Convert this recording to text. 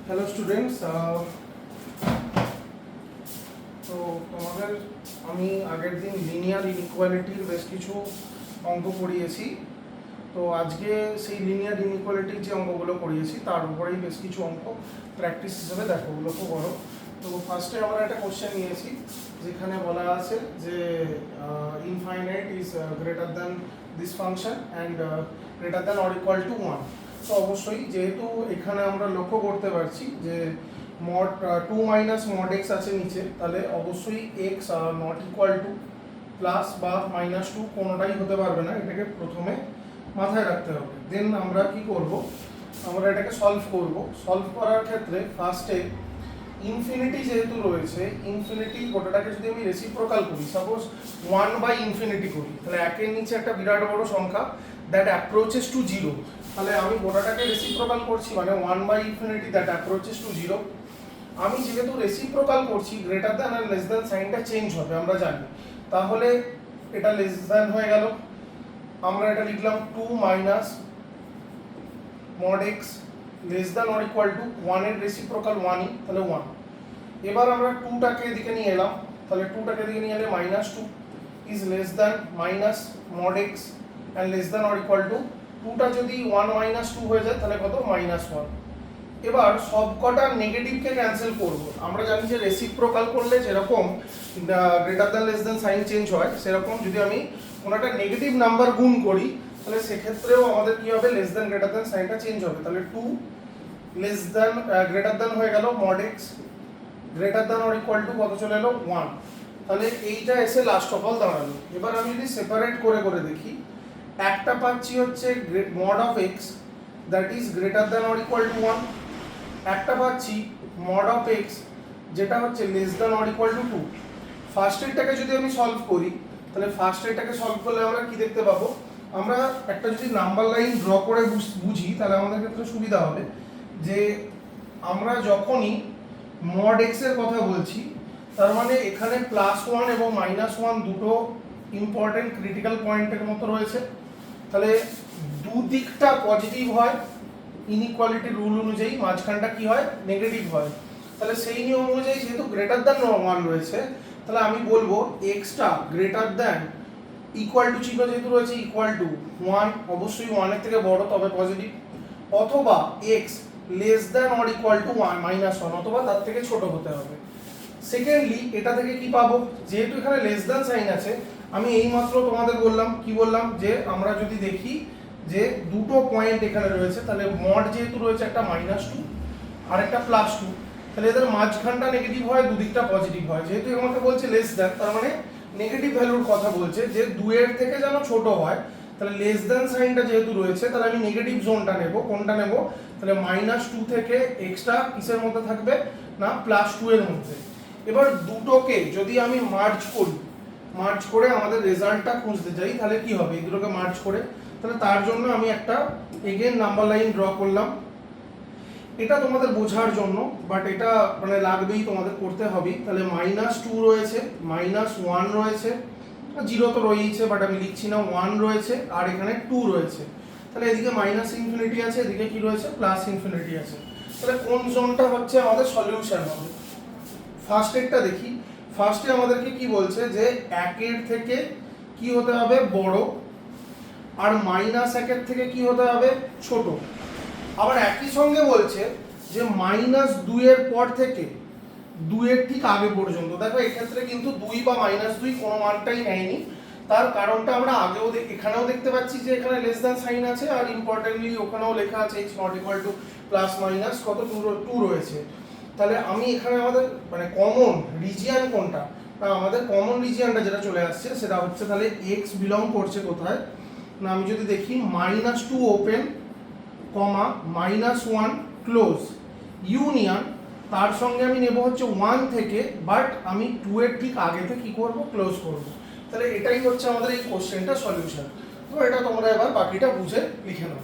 Hello students, তো তোমাদের আমি আগের দিন লিনিয়ার ইনইকুয়ালিটির বেশ কিছু অঙ্ক করিয়েছি। তো আজকে সেই লিনিয়ার ইনইকুয়ালিটির যে অঙ্কগুলো করিয়েছি তার উপরেই বেশ কিছু অঙ্ক প্র্যাকটিস হিসেবে দেখো, লক্ষ্য করো। তো ফার্স্টে আমরা একটা কোশ্চেন নিয়েছি যেখানে বলা আছে যে infinite is greater than this function and greater than or equal to 1। তো অবশ্যই যেহেতু এখানে আমরা লক্ষ্য করতে পারছি যে মড 2 মাইনাস মড এক্স আছে নিচে, তাহলে অবশ্যই x not equal to plus বা মাইনাস 2 কোনোটাই হতে পারবে না, এটাকে প্রথমে মাথায় রাখতে হবে। দেন আমরা কি করব, আমরা এটাকে সলভ করব। সলভ করার ক্ষেত্রে ফার্স্টে ইনফিনিটি যেহেতু রয়েছে, ইনফিনিটি গোটাটাকে যদি আমি রেসিপ্রোকাল করি, সাপোজ 1/ইনফিনিটি করি, তাহলে একের নিচে একটা বিরাট বড় সংখ্যা দ্যাট অ্যাপ্রোচেস টু 0, তাহলে আমি গোটাটাকে রেসিপ্রোকাল করছি মানে 1/ইনফিনিটি দ্যাট অ্যাপ্রোচেস টু 0। আমি যেহেতু রেসিপ্রোকাল করছি, গ্রেটার দ্যান আর লেস দ্যান সাইনটা চেঞ্জ হবে আমরা জানি, তাহলে এটা লেস দ্যান হয়ে গেল। আমরা এটা লিখলাম 2 minus mod x less than or equal to 1 এর রেসিপ্রোকাল 1ই, তাহলে 1। এবার আমরা 2টাকে এদিকে নিয়ে এলাম, তাহলে 2টাকে এদিকে নিয়ে এলে minus 2 is less than minus mod x and less than or equal two 2টা যদি 1 মাইনাস 2 হয়ে যায় তাহলে কত, মাইনাস 1। এবার সবকটা নেগেটিভকে ক্যান্সেল করব। আমরা জানি যে রেসিপ্রোকাল করলে যেরকম greater than less than sign change হয়, সেরকম যদি আমি কোনো একটা নেগেটিভ নাম্বার গুণ করি তাহলে সেক্ষেত্রেও আমাদের কি হবে, লেস দ্যান গ্রেটার দ্যান সাইনটা চেঞ্জ হবে। তাহলে 2 লেস দ্যান গ্রেটার দ্যান হয়ে গেল mod x, greater than or equal to কত চলে এলো, 1। তাহলে এইটা এসে লাস্ট অফ অল দাঁড়ালো। এবার আমি যদি সেপারেট করে করে দেখি, একটা পাচ্ছি হচ্ছে mod of x that is greater than or equal to 1, একটা পাচ্ছি মড অফ এক্স যেটা হচ্ছে less than or equal to 2। First এরটাকে যদি আমি সলভ করি, তাহলে ফার্স্ট এরটাকে সলভ করলে আমরা কি দেখতে পাবো, আমরা একটা যদি নাম্বার লাইন ড্র করে বুঝি তাহলে আমাদের ক্ষেত্রে সুবিধা হবে যে আমরা যখনই মড এক্স এর কথা বলছি, তার মানে এখানে +1 এবং -1 দুটো ইম্পর্টেন্ট ক্রিটিক্যাল পয়েন্টের মতো রয়েছে। তাহলে দুদিকটা পজিটিভ হয় ইনইকুয়ালিটি রুল অনুযায়ী, মাঝখানটা কি হয়, নেগেটিভ হয়। তাহলে সেই নিয়ম অনুযায়ী যেহেতু গ্রেটার দ্যান 1 রয়েছে, তাহলে আমি বলবো extra greater than equal to চিহ্ন যেহেতু রয়েছে, ইকুয়াল টু 1, অবশ্যই 1 এর থেকে বড় তবে পজিটিভ, অথবা x less than or equal to -1 অথবা তার থেকে ছোট হতে হবে। সেকেন্ডলি এটা থেকে কি পাবো, যেহেতু এখানে লেস দ্যান সাইন আছে, আমি এইমাত্র তোমাদের বললাম, কি বললাম, যে আমরা যদি দেখি যে দুটো পয়েন্ট এখানে রয়েছে, তাহলে মড যেহেতু রয়েছে একটা -2 আর একটা +2, তাহলে এদের মাঝখানটা নেগেটিভ হয়, দুদিকটা পজিটিভ হয়। যেহেতু আমাকে বলছে লেস দ্যান, তার মানে নেগেটিভ ভ্যালুর কথা বলছে, যে 2 এর থেকে যেন ছোট হয়। তাহলে লেস দ্যান সাইনটা যেহেতু রয়েছে, তাহলে আমি নেগেটিভ জোনটা নেব। কোনটা নেব, তাহলে -2 থেকে এক্সটা কিসের মধ্যে থাকবে না, +2 এর মধ্যে। এবার দুটোকে যদি আমি মার্জ করি, মার্জ করে আমাদের রেজাল্টটা খুঁজতে যাই, তাহলে কি হবে, এই দুটোকে মার্জ করে, তাহলে তার জন্য আমি একটা এগেন নাম্বার লাইন ড্র করলাম। এটা তোমাদের বোঝার জন্য, বাট এটা মানে লাগবেই, তোমাদের করতে হবে। তাহলে -2 রয়েছে, -1 রয়েছে, 0 তো রয়েছে বাট আমি লিখছি না, 1 রয়েছে আর এখানে 2 রয়েছে। তাহলে এদিকে -ইনফিনিটি আছে, এদিকে কি রয়েছে, +ইনফিনিটি আছে। তাহলে কোন জোনটা হচ্ছে আমাদের সলিউশন হবে। ফার্স্ট এরটা দেখি, ফার্স্টে আমাদেরকে কি বলছে যে 1 এর থেকে কি হতে হবে, বড়, আর -1 এর থেকে কি হতে হবে, ছোট। আবার একই সঙ্গে বলছে যে -2 এর পর থেকে 2 এর ঠিক আগে পর্যন্ত। দেখো এক্ষেত্রে কিন্তু 2 বা -2 কোনো মানটাই নেয়নি। তার কারণটা আমরা আগেও এখানেও দেখতে পাচ্ছি যে এখানে লেস দ্যান সাইন আছে, আর ইম্পর্টেন্টলি ওখানেও লেখা আছে x not equal to plus minus কত 2 রয়েছে। তাহলে আমি এখানে আমাদের মানে কমন রিজিয়ান কোনটা, না আমাদের কমন রিজিয়ানটা যেটা চলে আসছে সেটা হচ্ছে, তাহলে x বিলং করছে কোথায় না, আমি যদি দেখি -2 ওপেন কমা -1 ক্লোজ ইউনিয়ন, তার সঙ্গে আমি নেব হচ্ছে 1 থেকে, বাট আমি 2 এর ঠিক আগেতে কি করব, ক্লোজ করব। তাহলে এটাই হচ্ছে আমাদের এই কোশ্চেনটা সলিউশন। তো এটা তোমরা এবার বাকিটা বুঝে লিখে নাও।